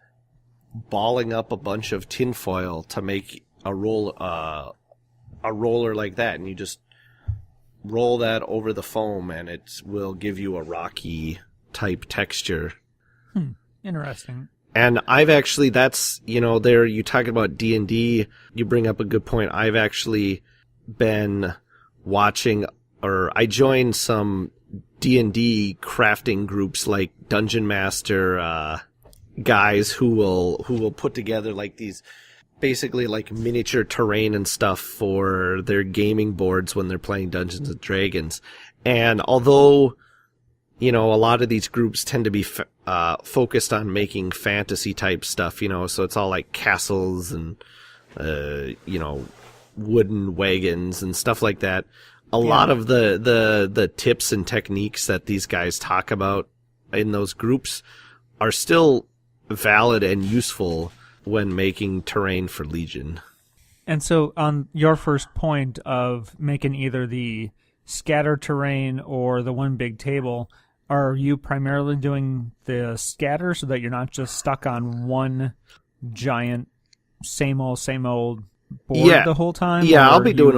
balling up a bunch of tinfoil to make a roller like that, and you just roll that over the foam, and it will give you a rocky type texture. Interesting. And I've actually, that's, there you talk about D&D, you bring up a good point. I've actually been watching, or I joined some D&D crafting groups like Dungeon Master guys who will put together like these basically like miniature terrain and stuff for their gaming boards when they're playing Dungeons and Dragons. And although, a lot of these groups tend to be focused on making fantasy type stuff, so it's all like castles and, wooden wagons and stuff like that. A lot of the tips and techniques that these guys talk about in those groups are still valid and useful when making terrain for Legion. And so on your first point of making either the scatter terrain or the one big table, are you primarily doing the scatter so that you're not just stuck on one giant same old board the whole time? Yeah, I'll be doing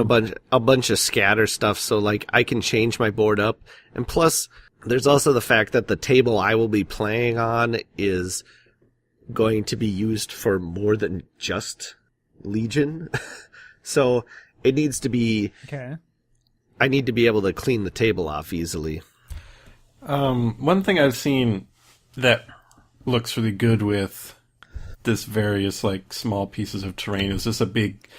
a bunch of scatter stuff, so like I can change my board up. And plus, there's also the fact that the table I will be playing on is going to be used for more than just Legion. So it needs to be... Okay. I need to be able to clean the table off easily. One thing I've seen that looks really good with this various like small pieces of terrain is just a big,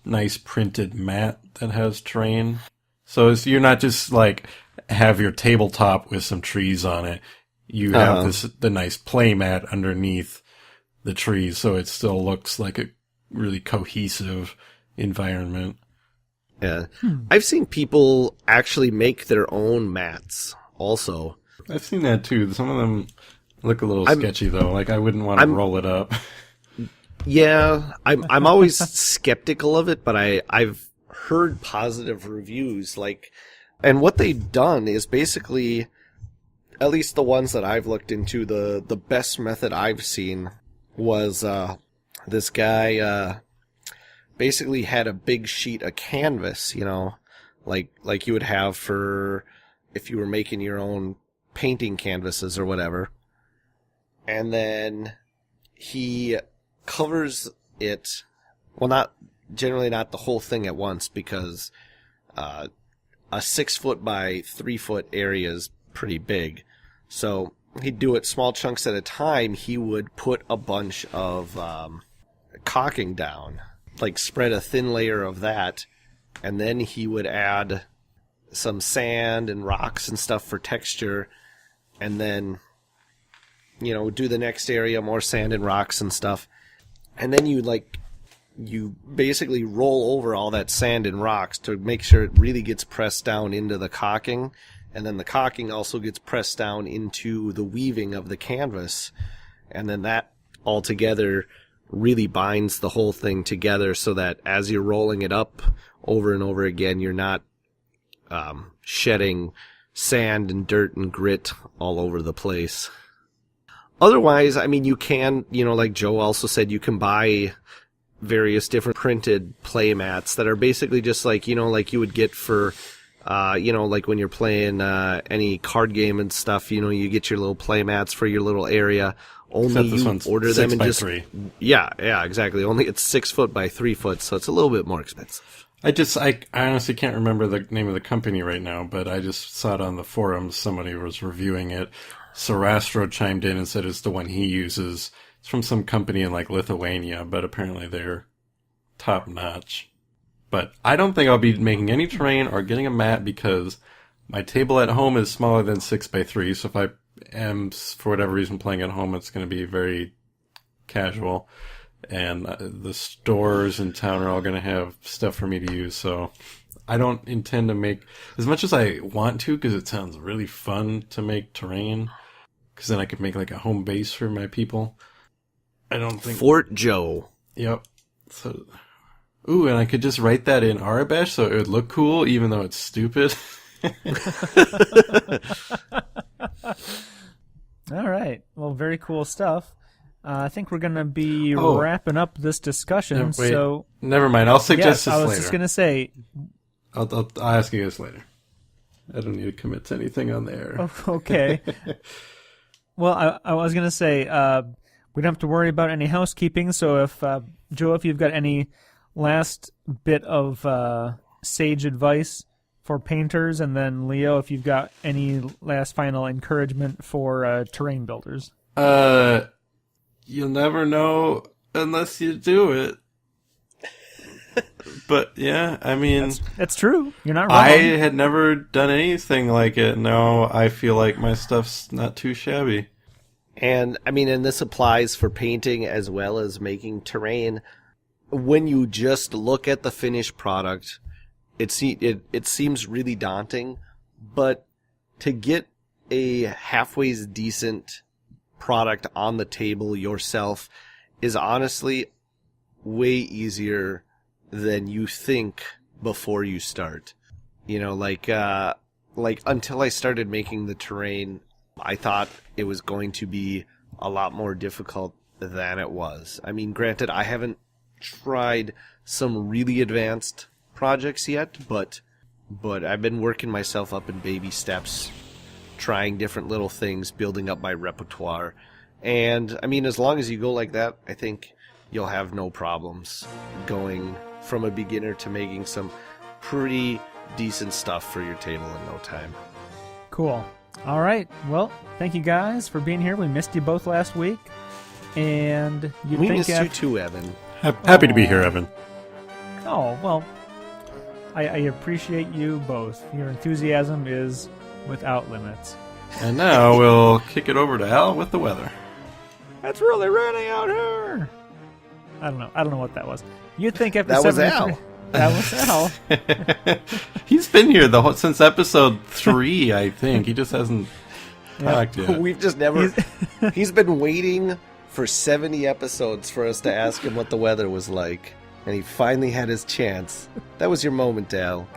nice printed mat that has terrain. So you're not just like have your tabletop with some trees on it. You have the nice play mat underneath the trees, so it still looks like a really cohesive environment. Yeah. I've seen people actually make their own mats also. I've seen that too. Some of them look a little sketchy though. Like I wouldn't want to roll it up. Yeah, I'm always skeptical of it, but I've heard positive reviews. Like, and what they've done is basically, at least the ones that I've looked into, the best method I've seen was this guy basically had a big sheet of canvas, like you would have for if you were making your own painting canvases or whatever. And then he covers it, well, generally not the whole thing at once, because a 6 foot by 3 foot area is pretty big. So he'd do it small chunks at a time. He would put a bunch of caulking down, like spread a thin layer of that, and then he would add some sand and rocks and stuff for texture, and then, do the next area, more sand and rocks and stuff. And then you basically roll over all that sand and rocks to make sure it really gets pressed down into the caulking. And then the caulking also gets pressed down into the weaving of the canvas. And then that all together really binds the whole thing together so that as you're rolling it up over and over again, you're not shedding sand and dirt and grit all over the place. Otherwise, I mean, you can, like Joe also said, you can buy various different printed play mats that are basically just like, like you would get for, like when you're playing any card game and stuff, you get your little play mats for your little area. Only you order them and just 3. Yeah, exactly. Only it's 6 foot by 3 foot, so it's a little bit more expensive. I honestly can't remember the name of the company right now, but I just saw it on the forums. Somebody was reviewing it. Sarastro chimed in and said it's the one he uses. It's from some company in like Lithuania, but apparently they're top notch. But I don't think I'll be making any terrain or getting a mat because my table at home is smaller than 6x3. So if I am, for whatever reason, playing at home, it's going to be very casual. And the stores in town are all going to have stuff for me to use. So I don't intend to make, as much as I want to, because it sounds really fun to make terrain, because then I could make like a home base for my people. I don't think... Fort Joe. Yep. So, ooh, and I could just write that in Arabesh so it would look cool, even though it's stupid. All right. Well, very cool stuff. I think we're going to be wrapping up this discussion. No, wait. So never mind. I'll suggest this I was later. just going to say... I'll ask you guys later. I don't need to commit to anything on there. Oh, okay. Well, I was going to say we don't have to worry about any housekeeping. So if Joe, if you've got any last bit of sage advice for painters, and then Leo, if you've got any last final encouragement for terrain builders. You'll never know unless you do it. But yeah, I mean, that's true. You're not wrong. I had never done anything like it. Now I feel like my stuff's not too shabby. And I mean, and this applies for painting as well as making terrain. When you just look at the finished product, it seems really daunting, but to get a halfway decent product on the table yourself is honestly way easier than you think before you start. You know, like until I started making the terrain, I thought it was going to be a lot more difficult than it was. I mean, granted, I haven't tried some really advanced projects yet, but I've been working myself up in baby steps, trying different little things, building up my repertoire. And, I mean, as long as you go like that, I think you'll have no problems going from a beginner to making some pretty decent stuff for your table in no time. Cool. All right. Well, thank you guys for being here. We missed you both last week. And we missed you too, Evan. Happy to be here, Evan. Oh, well, I appreciate you both. Your enthusiasm is without limits. And now we'll kick it over to Al with the weather. It's really raining out here. I don't know what that was. You'd think after that was 73 Al. That was Al. He's been here since episode 3, I think. He just hasn't talked yet. We've just never... He's been waiting for 70 episodes for us to ask him what the weather was like. And he finally had his chance. That was your moment, Al.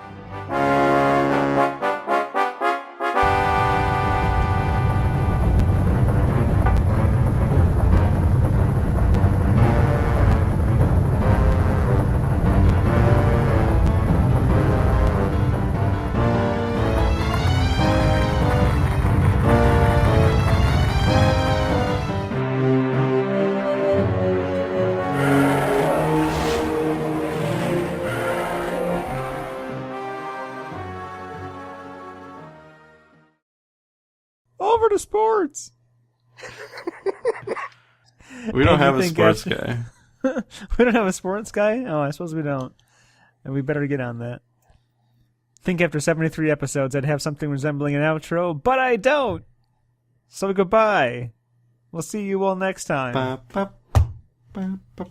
Over to sports. We don't have a sports guy. We don't have a sports guy? Oh, I suppose we don't. And we better get on that. Think after 73 episodes I'd have something resembling an outro, but I don't. So goodbye. We'll see you all next time. Ba, ba, ba, ba.